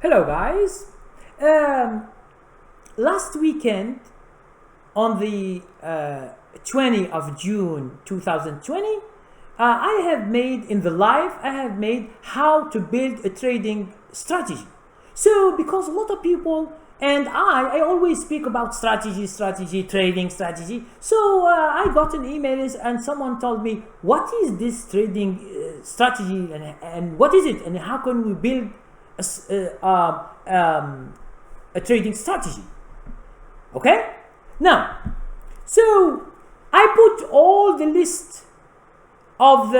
Hello guys. Last weekend on the 20th of June 2020, I have made how to build a trading strategy. So because a lot of people and I always speak about strategy, trading strategy. So I got an email and someone told me, what is this trading strategy and what is it and how can we build a trading strategy? Okay, now, so I put all the list of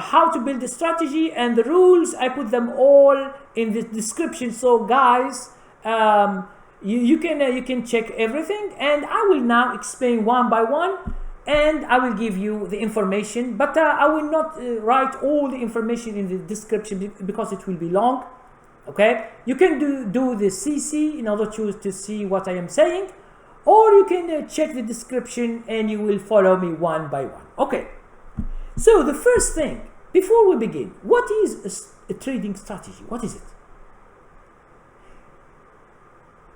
how to build the strategy and the rules. I put them all in the description. So guys, you can check everything, and I will now explain one by one, and I will give you the information. But I will not write all the information in the description because it will be long. Okay, you can do the CC in order to see what I am saying, or you can check the description and you will follow me one by one. Okay, so the first thing before we begin, what is a trading strategy? What is it?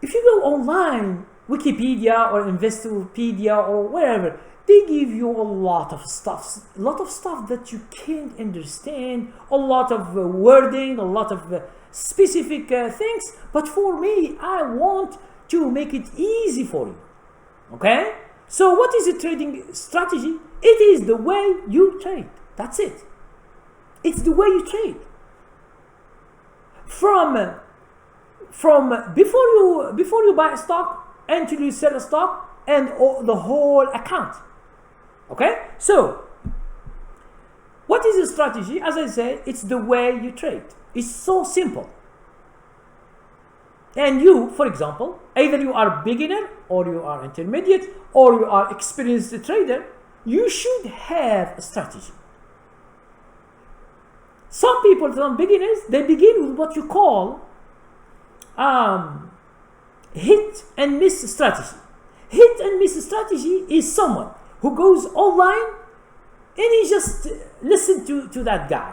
If you go online, Wikipedia or Investopedia or wherever, they give you a lot of stuff that you can't understand, a lot of wording, a lot of specific things. But for me, I want to make it easy for you. Okay? So what is a trading strategy? It is the way you trade. That's it. It's the way you trade. From before you buy a stock until you sell a stock and the whole account. Okay? So what is a strategy? As I said, it's the way you trade. It's so simple. And you, for example, either you are beginner or you are intermediate or you are experienced trader, you should have a strategy. Some people, some beginners, they begin with what you call hit and miss strategy. Hit and miss strategy is someone who goes online and he just listen to that guy.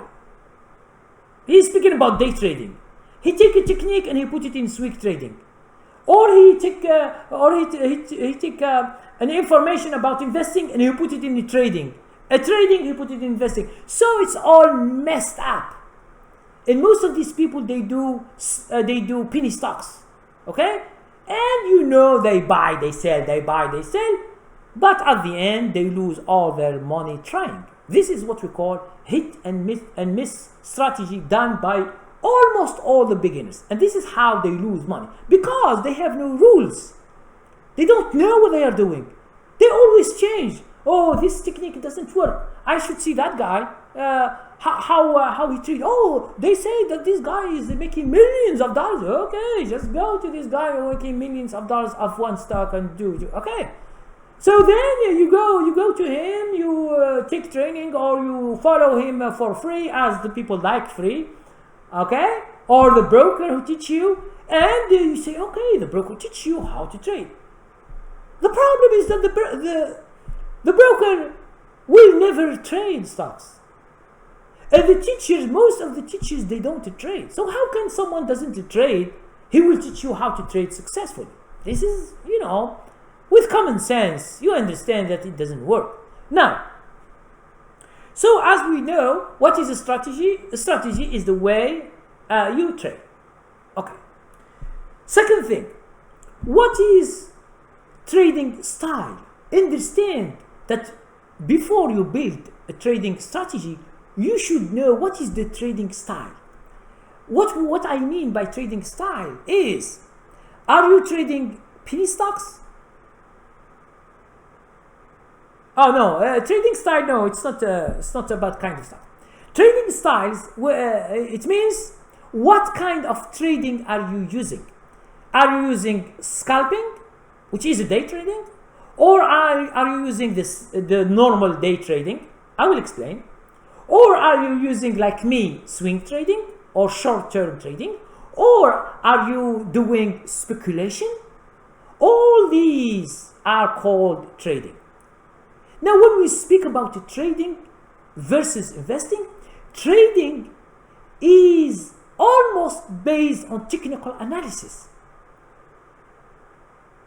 He's speaking about day trading. He take a technique and he put it in swing trading, or he take an information about investing and he put it in the trading. Trading he put it in investing. So it's all messed up. And most of these people they do penny stocks, okay? And they buy, they sell, they buy, they sell, but at the end they lose all their money trying. This is what we call hit and miss strategy done by almost all the beginners. And this is how they lose money, because they have no rules. They don't know what they are doing. They always change. Oh, this technique doesn't work. I should see that guy. How he treats. Oh, they say that this guy is making millions of dollars. Okay, just go to this guy making millions of dollars of one stock and do. Okay. So then you go to him, you take training, or you follow him for free, as the people like free, okay? Or the broker who teach you, and you say, okay, the broker teach you how to trade. The problem is that the broker will never trade stocks, and the teachers, most of the teachers, they don't trade. So how can someone doesn't trade? He will teach you how to trade successfully. This is, with common sense, you understand that it doesn't work. Now, so as we know, what is a strategy? A strategy is the way you trade. Okay. Second thing, what is trading style? Understand that before you build a trading strategy, you should know what is the trading style. What I mean by trading style is, are you trading penny stocks? Oh no, trading style. No, it's not about kind of stuff. Trading styles. It means what kind of trading are you using? Are you using scalping, which is a day trading, or are you using the normal day trading? I will explain. Or are you using, like me, swing trading or short-term trading, or are you doing speculation? All these are called trading. Now, when we speak about trading versus investing, trading is almost based on technical analysis.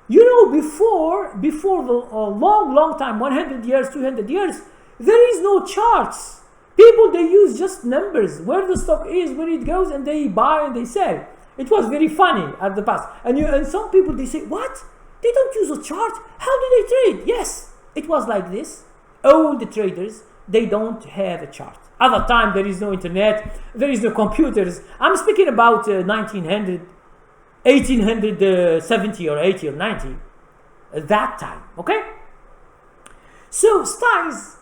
You know, before the long time, 100 years, 200 years, there is no charts. People, they use just numbers, where the stock is, where it goes, and they buy and they sell. It was very funny at the past. And some people, they say, what? They don't use a chart? How do they trade? Yes, it was like this. All the traders, they don't have a chart. At the time, there is no internet, there is no computers. I'm speaking about 1900, 1870 or 80 or 90, at that time, okay? So styles,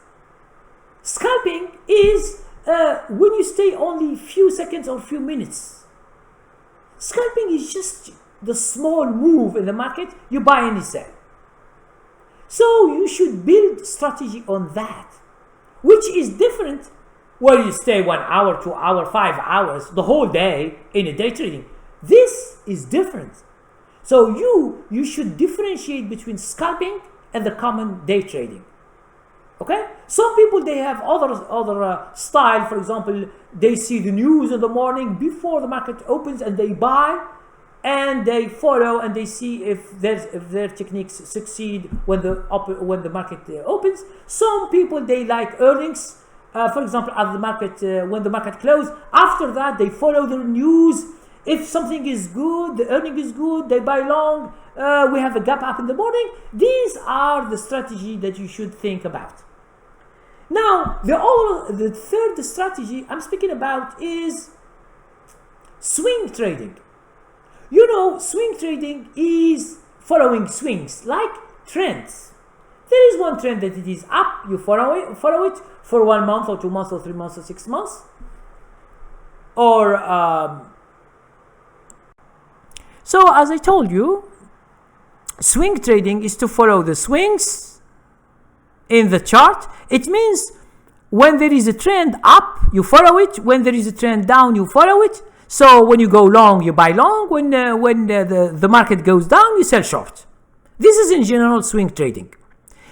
scalping is when you stay only few seconds or few minutes. Scalping is just the small move in the market, you buy and you sell. So you should build strategy on that, which is different where you stay 1 hour, 2 hours, 5 hours, the whole day in a day trading. This is different. So you should differentiate between scalping and the common day trading. Okay? Some people, they have other style. For example, they see the news in the morning before the market opens and they buy and they follow and they see if their techniques succeed when the market opens. Some people, they like earnings. For example, at the market when the market closes, after that they follow the news. If something is good, the earning is good, they buy long. We have a gap up in the morning. These are the strategy that you should think about. Now, the third strategy I'm speaking about is swing trading. You know, swing trading is following swings, like trends. There is one trend that it is up, you follow it for 1 month or 2 months or 3 months or 6 months. Or so as I told you, swing trading is to follow the swings in the chart. It means when there is a trend up, you follow it. When there is a trend down, you follow it. So when you go long, you buy long. When the market goes down, you sell short. This is in general swing trading.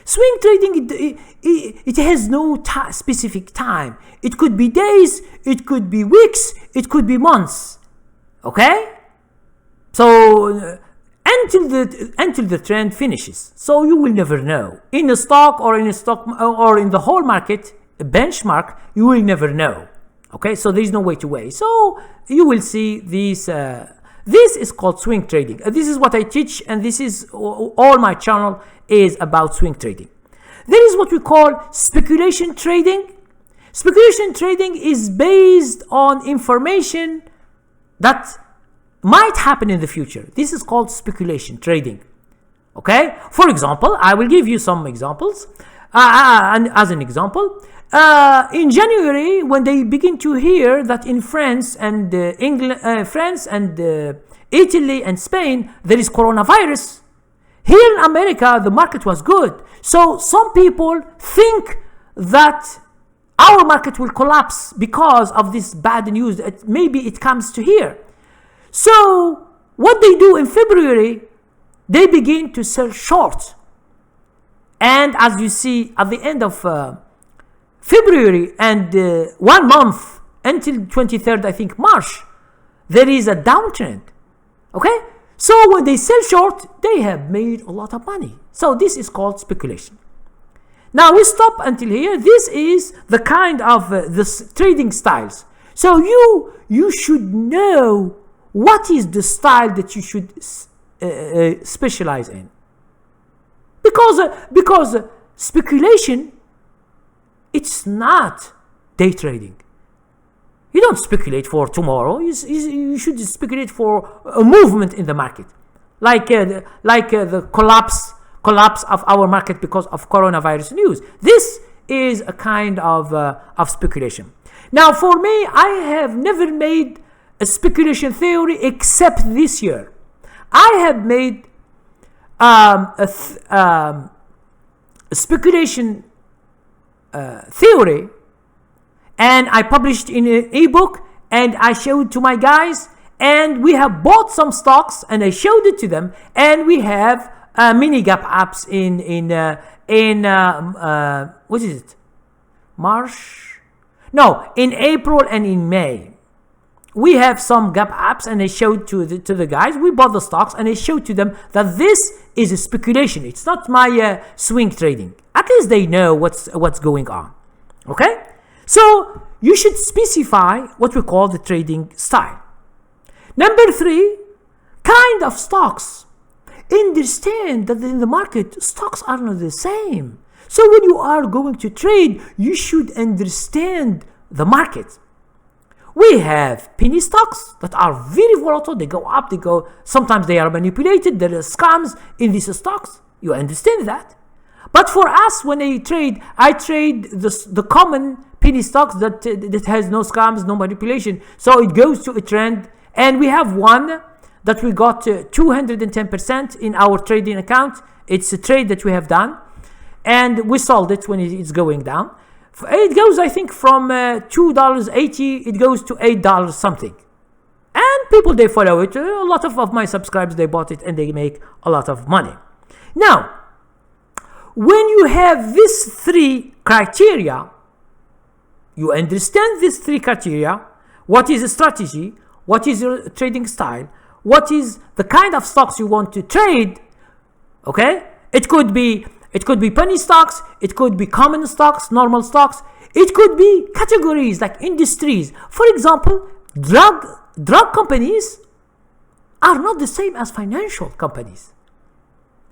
Swing trading, it has no specific time. It could be days, it could be weeks, it could be months. Okay? So until the trend finishes. So you will never know. In a stock or in the whole market, a benchmark, you will never know. Okay? So there is no way to weigh. So you will see these. This is called swing trading. This is what I teach, and this is all my channel is about swing trading. There is what we call speculation trading. Speculation trading is based on information that might happen in the future. This is called speculation trading. Okay? For example, I will give you some examples. And as an example, in January, when they begin to hear that in France and Italy and Spain there is coronavirus, here in America the market was good. So some people think that our market will collapse because of this bad news, that maybe it comes to here. So what they do in February, they begin to sell short. And as you see at the end of February and 1 month until 23rd, I think March, there is a downtrend. Okay? So when they sell short, they have made a lot of money. So this is called speculation. Now we stop until here. This is the kind of the trading styles. So you should know what is the style that you should specialize in. Because speculation, it's not day trading. You don't speculate for tomorrow. You should speculate for a movement in the market, like the collapse of our market because of coronavirus news. This is a kind of speculation. Now, for me, I have never made a speculation theory except this year. I have made a speculation theory, and I published in an ebook, and I showed to my guys, and we have bought some stocks, and I showed it to them, and we have mini gap ups in what is it? March? No, in April and in May. we have some gap apps, and I showed to the guys, we bought the stocks, and I showed to them that this is a speculation. It's not my swing trading. At least they know what's going on. Okay? So you should specify what we call the trading style. Number 3, kind of stocks. Understand that in the market, stocks are not the same. So when you are going to trade, you should understand the market. We have penny stocks that are very volatile. They go up, they go. Sometimes they are manipulated. There are scams in these stocks. You understand that. But for us, when I trade the common penny stocks that has no scams, no manipulation. So it goes to a trend. And we have one that we got 210% in our trading account. It's a trade that we have done. And we sold it when it's going down. It goes, I think, from $2.80, it goes to $8 something. And people, they follow it. A lot of my subscribers, they bought it and they make a lot of money. Now, when you have these 3 criteria, you understand these 3 criteria, what is a strategy, what is your trading style, what is the kind of stocks you want to trade, okay? It could be penny stocks, it could be common stocks, normal stocks, it could be categories like industries. For example, drug companies are not the same as financial companies.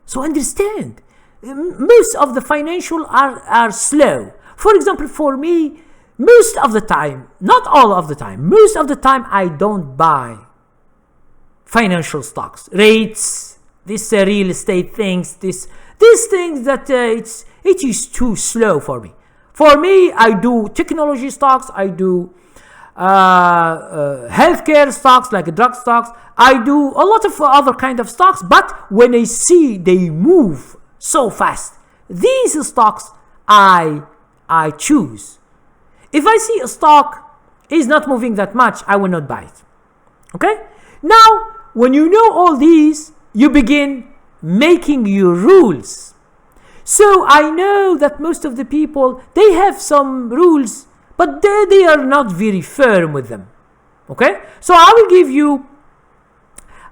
So understand, most of the financial are slow. For example, for me, most of the time, not all of the time, most of the time I don't buy financial stocks, rates, this real estate things, these things that it is too slow for me. For me, I do technology stocks, I do healthcare stocks like drug stocks, I do a lot of other kind of stocks. But when I see they move so fast, these stocks I choose. If I see a stock is not moving that much, I will not buy it. Okay? Now, when you know all these, you begin making your rules. So I know that most of the people, they have some rules, but they are not very firm with them. Okay? So I will give you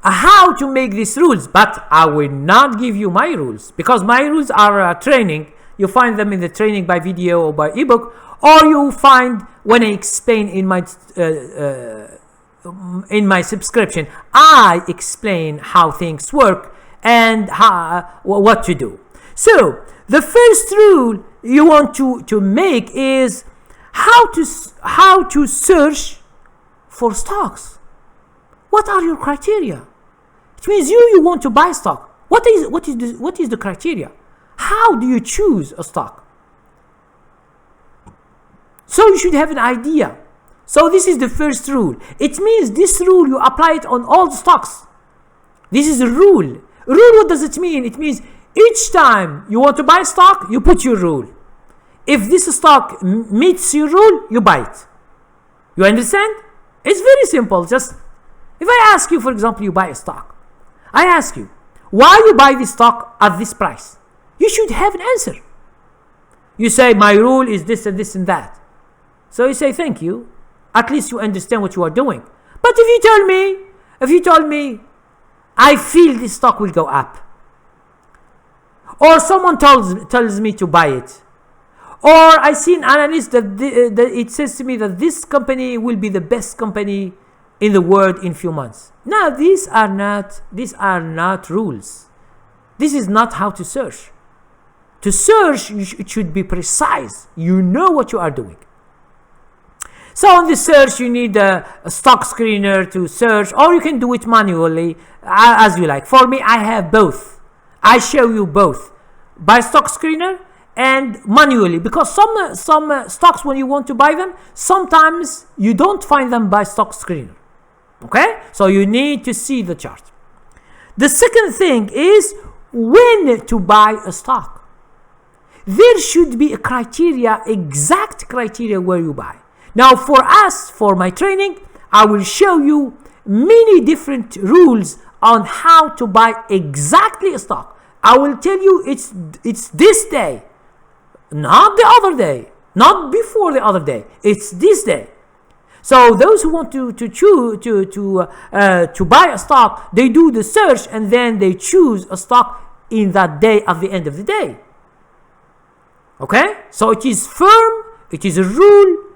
how to make these rules, but I will not give you my rules, because my rules are training. You find them in the training by video or by ebook, or you find when I explain in my subscription. I explain how things work and what to do. So the first rule you want to make is how to search for stocks. What are your criteria? It means you want to buy stock. What is the criteria? How do you choose a stock? So you should have an idea. So this is the first rule. It means this rule, you apply it on all the stocks. This is a rule. Rule, what does it mean? It means each time you want to buy stock, you put your rule. If this stock meets your rule, you buy it. You understand? It's very simple. Just, if I ask you, for example, you buy a stock. I ask you, why you buy this stock at this price? You should have an answer. You say, my rule is this and this and that. So you say, thank you. At least you understand what you are doing. But if you tell me, I feel this stock will go up, or someone tells me to buy it, or I see an analyst that it says to me that this company will be the best company in the world in few months. Now, these are not rules. This is not how to search. To search, it should be precise. You know what you are doing. So on the search, you need a stock screener to search, or you can do it manually as you like. For me, I have both. I show you both, by stock screener and manually, because some stocks, when you want to buy them, sometimes you don't find them by stock screener. Okay? So you need to see the chart. The second thing is when to buy a stock. There should be a criteria, exact criteria where you buy. Now for us, for my training, I will show you many different rules on how to buy exactly a stock. I will tell you it's this day, not the other day, not before the other day. It's this day. So those who want to buy a stock, they do the search and then they choose a stock in that day at the end of the day. Okay? So it is firm, it is a rule.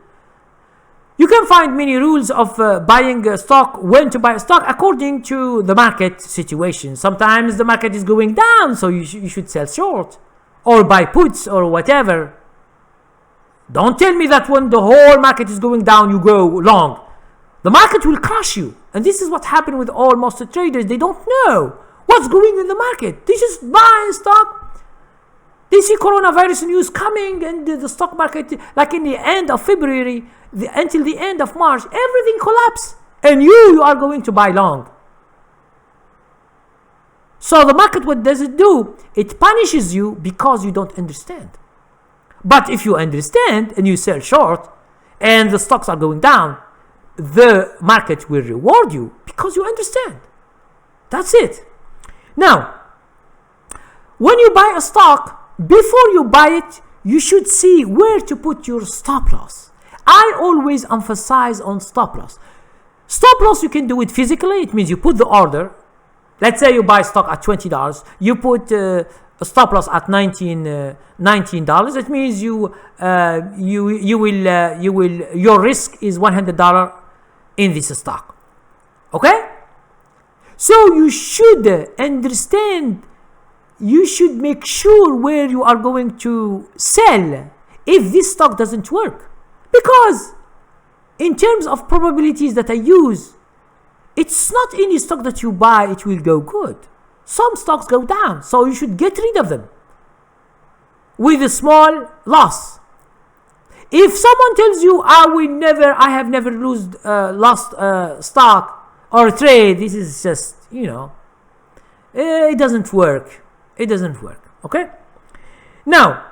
You can find many rules of buying a stock, when to buy a stock according to the market situation. Sometimes the market is going down, so you should sell short or buy puts or whatever. Don't tell me that when the whole market is going down, you go long. The market will crush you. And this is what happened with all most traders. They don't know what's going in the market. They just buy stock. They see coronavirus news coming and the stock market, like in the end of February, until the end of March, everything collapsed. And you are going to buy long. So the market, what does it do? It punishes you because you don't understand. But if you understand and you sell short and the stocks are going down, the market will reward you because you understand. That's it. Now, when you buy a stock, before you buy it, you should see where to put your stop loss. I always emphasize on stop loss. Stop loss, you can do it physically. It means you put the order. Let's say you buy stock at $20. You put a stop loss at $19. It means your risk is $100 in this stock. Okay? So you should understand. You should make sure where you are going to sell if this stock doesn't work, because in terms of probabilities that I use, it's not any stock that you buy it will go good. Some stocks go down, so you should get rid of them with a small loss. If someone tells you, I have never lost stock or trade, this is just, it doesn't work. It doesn't work. Okay? Now,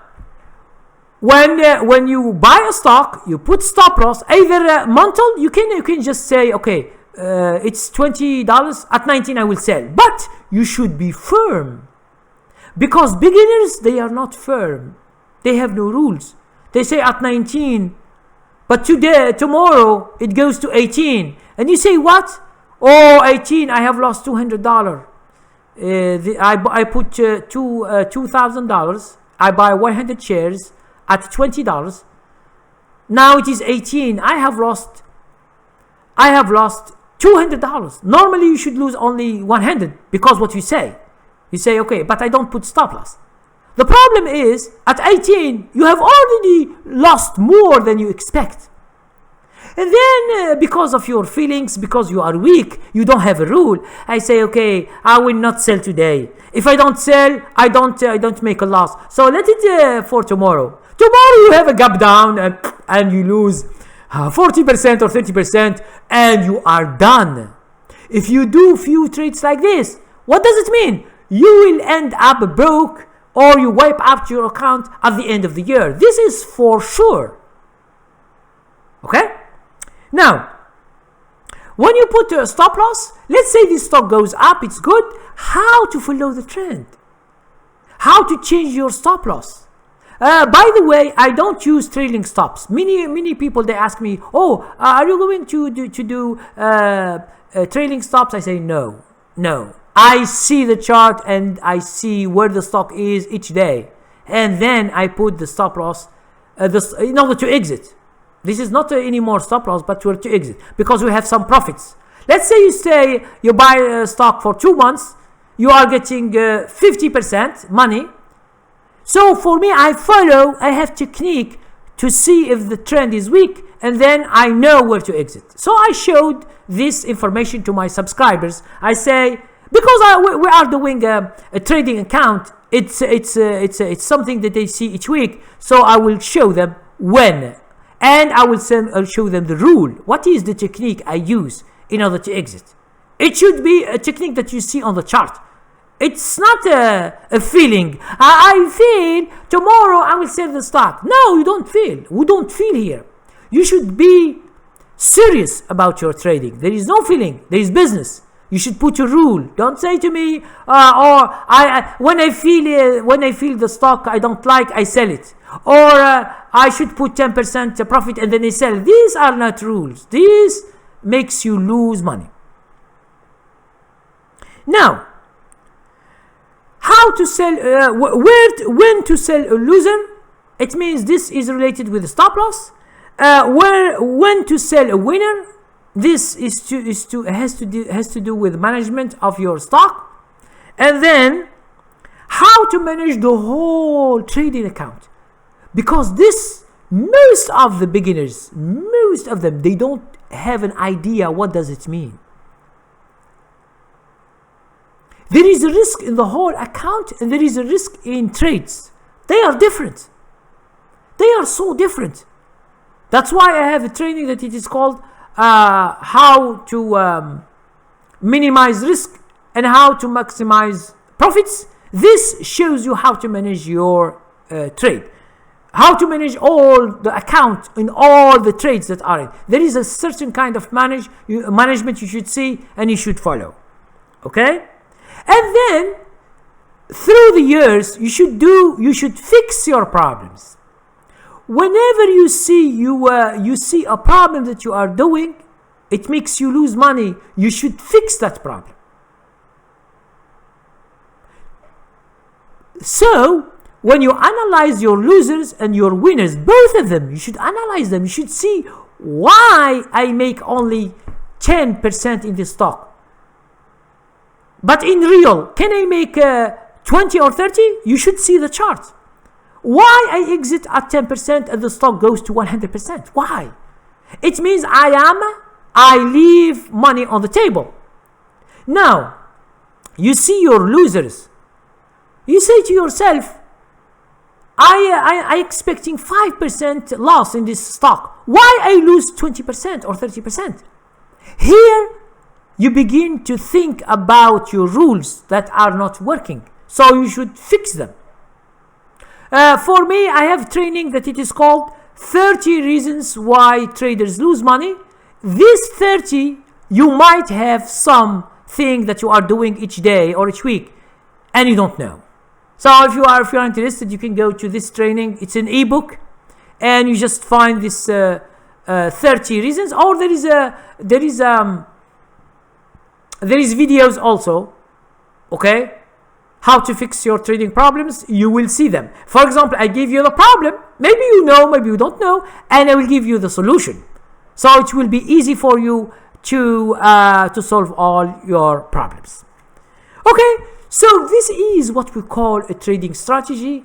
when you buy a stock, you put stop loss, either monthly, you can just say, okay, it's $20, at 19 I will sell. But you should be firm, because beginners, they are not firm. They have no rules. They say at 19, but tomorrow it goes to 18, and you say, what? Oh, 18, I have lost $200. I put $2,000. I buy 100 shares at $20. Now it is 18. I have lost $200. Normally you should lose only 100, because what you say, okay, but I don't put stop loss. The problem is at 18 you have already lost more than you expect. And then because of your feelings, because you are weak, you don't have a rule. I say, okay, I will not sell today. If I don't sell, I don't make a loss. So let it for tomorrow. Tomorrow you have a gap down and you lose 40% or 30% and you are done. If you do few trades like this, what does it mean? You will end up broke, or you wipe out your account at the end of the year. This is for sure. Okay? Now, when you put a stop loss, let's say this stock goes up, it's good. How to follow the trend? How to change your stop loss? By the way, I don't use trailing stops. Many people, they ask me, oh, are you going to do trailing stops? I say no. I see the chart and I see where the stock is each day, and then I put the stop loss in order to exit. This is not any more stop loss, but to exit, because we have some profits. Let's say you buy a stock for 2 months, you are getting 50% money. So for me, I have technique to see if the trend is weak, and then I know where to exit. So I showed this information to my subscribers. I say, because we are doing a trading account, it's something that they see each week. So I will show them when. And I'll show them the rule. What is the technique I use in order to exit? It should be a technique that you see on the chart. It's not a feeling. I feel tomorrow I will sell the stock. No, you don't feel. We don't feel here. You should be serious about your trading. There is no feeling. There is business. You should put a rule. Don't say to me, when I feel the stock I don't like, I sell it. Or I should put 10% profit and then I sell. These are not rules. This makes you lose money. Now, how to sell, when to sell a loser? It means this is related with the stop loss. When to sell a winner? This has to do with management of your stock. And then how to manage the whole trading account, because most of the beginners, most of them, they don't have an idea what does it mean. There is a risk in the whole account and there is a risk in trades. They are different. They are so different. That's why I have a training that it is called how to minimize risk and how to maximize profits. This shows you how to manage your trade, how to manage all the account in all the trades that are in. There is a certain kind of management you should see and you should follow. Okay, and then through the years you should fix your problems. Whenever you see a problem that you are doing, it makes you lose money, you should fix that problem. So when you analyze your losers and your winners, both of them, you should analyze them. You should see why I make only 10% in the stock, but in real, can I make 20 or 30? You should see the chart. Why I exit at 10% and the stock goes to 100%? Why? It means I leave money on the table. Now, you see your losers. You say to yourself, I expecting 5% loss in this stock. Why I lose 20% or 30%? Here, you begin to think about your rules that are not working. So you should fix them. For me, I have training that it is called 30 reasons why traders lose money. This 30, you might have something that you are doing each day or each week and you don't know. So if you are interested, you can go to this training. It's an ebook and you just find this 30 reasons, or there is videos also. Okay, how to fix your trading problems, you will see them. For example, I give you the problem, maybe you know, maybe you don't know, and I will give you the solution. So it will be easy for you to solve all your problems. Okay, so this is what we call a trading strategy.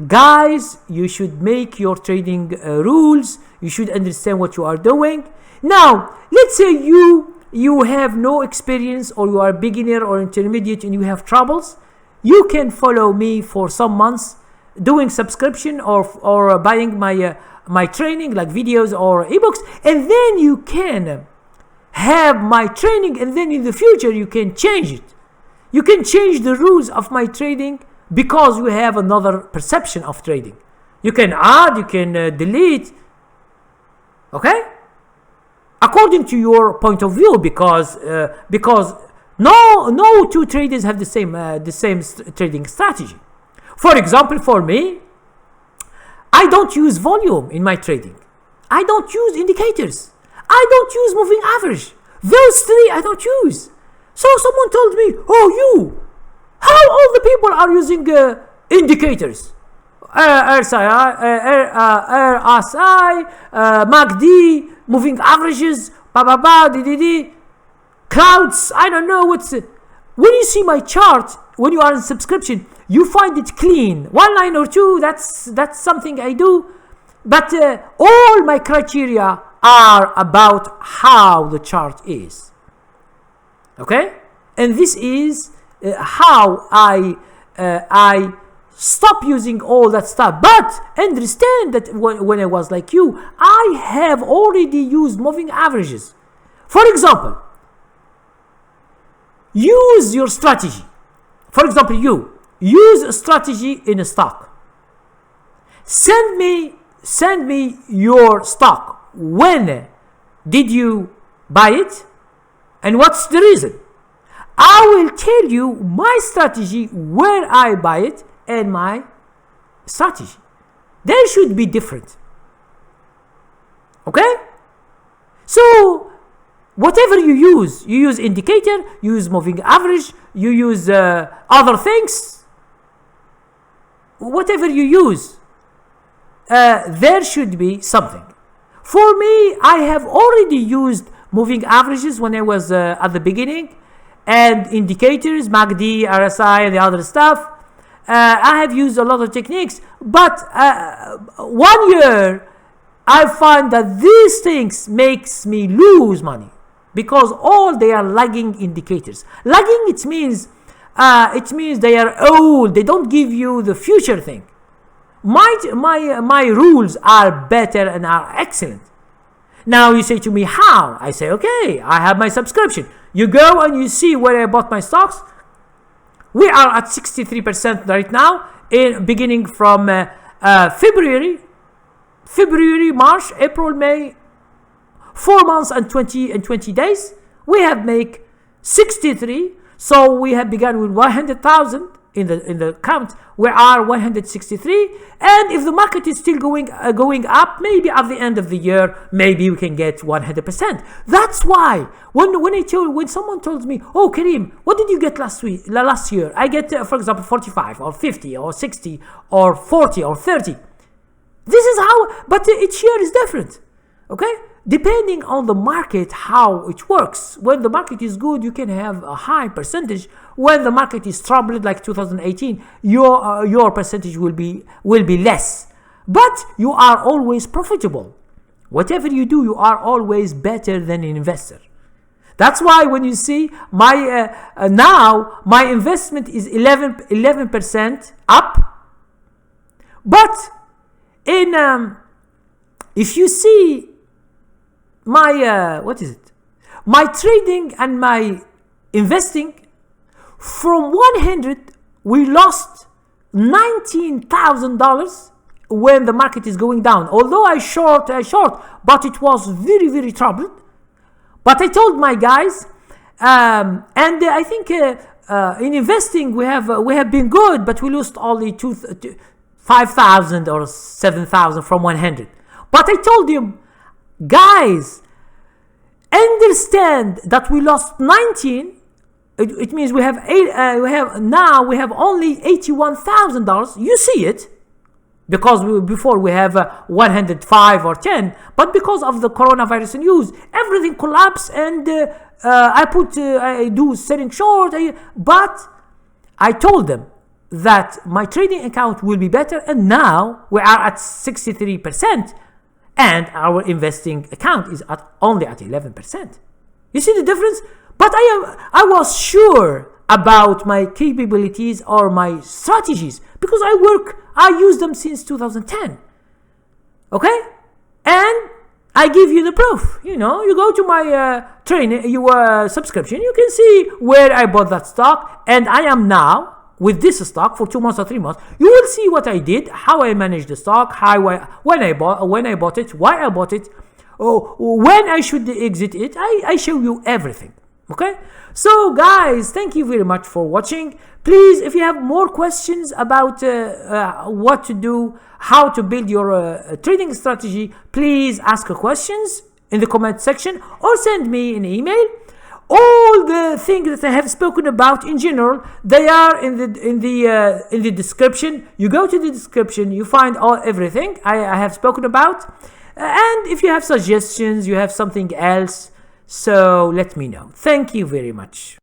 Guys, you should make your trading rules. You should understand what you are doing. Now, let's say you have no experience, or you are a beginner or intermediate and you have troubles. You can follow me for some months, doing subscription or buying my training, like videos or ebooks, and then you can have my training, and then in the future you can change it. You can change the rules of my trading because you have another perception of trading. You can add, you can delete, okay, according to your point of view, because no two traders have the same trading strategy. For example, for me, I don't use volume in my trading. I don't use indicators. I don't use moving average. Those three I don't use. So someone told me, "Oh, how all the people are using indicators? RSI, MACD, moving averages, clouds, I don't know what's it." When you see my chart, when you are in subscription, you find it clean. One line or two, that's something I do. But all my criteria are about how the chart is. Okay? And this is how I stop using all that stuff. But understand that when I was like you, I have already used moving averages. For example, use your strategy. For example, you use a strategy in a stock. Send me your stock. When did you buy it? And what's the reason? I will tell you my strategy, where I buy it, and my strategy. They should be different. Okay? So, whatever you use indicator, you use moving average, you use other things. Whatever you use, there should be something. For me, I have already used moving averages when I was at the beginning, and indicators, MACD, RSI, and the other stuff. I have used a lot of techniques, but 1 year I find that these things makes me lose money, because all they are lagging indicators. Lagging, it means they are old. They don't give you the future thing. My rules are better and are excellent. Now you say to me, how? I say, okay, I have my subscription. You go and you see where I bought my stocks. We are at 63% right now, beginning from February, March, April, May, 4 months and 20 days. We have make 63. So we have begun with 100,000 in the count. We are 163, and if the market is still going up, maybe at the end of the year, maybe we can get 100%. That's why when someone tells me, "Oh, Kareem, what did you get last year?" I get, for example, 45 or 50 or 60 or 40 or 30. This is how, but each year is different. Okay? Depending on the market, how it works. When the market is good, you can have a high percentage. When the market is troubled, like 2018, your percentage will be less. But you are always profitable. Whatever you do, you are always better than an investor. That's why when you see now my investment is 11% up. But if you see my my trading and my investing, from 100 we lost $19,000 when the market is going down. Although I short, but it was very, very troubled. But I told my guys, and I think in investing we have been good, but we lost only 5,000 or 7,000 from 100. But I told them, guys, understand that we lost 19. It means we have only $81,000. You see it, because before we have 105 or 10, but because of the coronavirus news, everything collapsed, and I do selling short. But I told them that my trading account will be better, and now we are at 63%. And our investing account is only at 11%. You see the difference? But I was sure about my capabilities or my strategies, because I use them since 2010. Okay? And I give you the proof. You go to my your subscription, you can see where I bought that stock, and I am now with this stock for 2 months or 3 months. You will see what I did, how I managed the stock, when I bought it, why I bought it, when I should exit it. I show you everything. Okay? So guys, thank you very much for watching. Please, if you have more questions about what to do, how to build your trading strategy, please ask questions in the comment section or send me an email. All the things that I have spoken about in general, they are in the description. You go to the description, you find everything I have spoken about. And if you have suggestions, you have something else, so let me know. Thank you very much.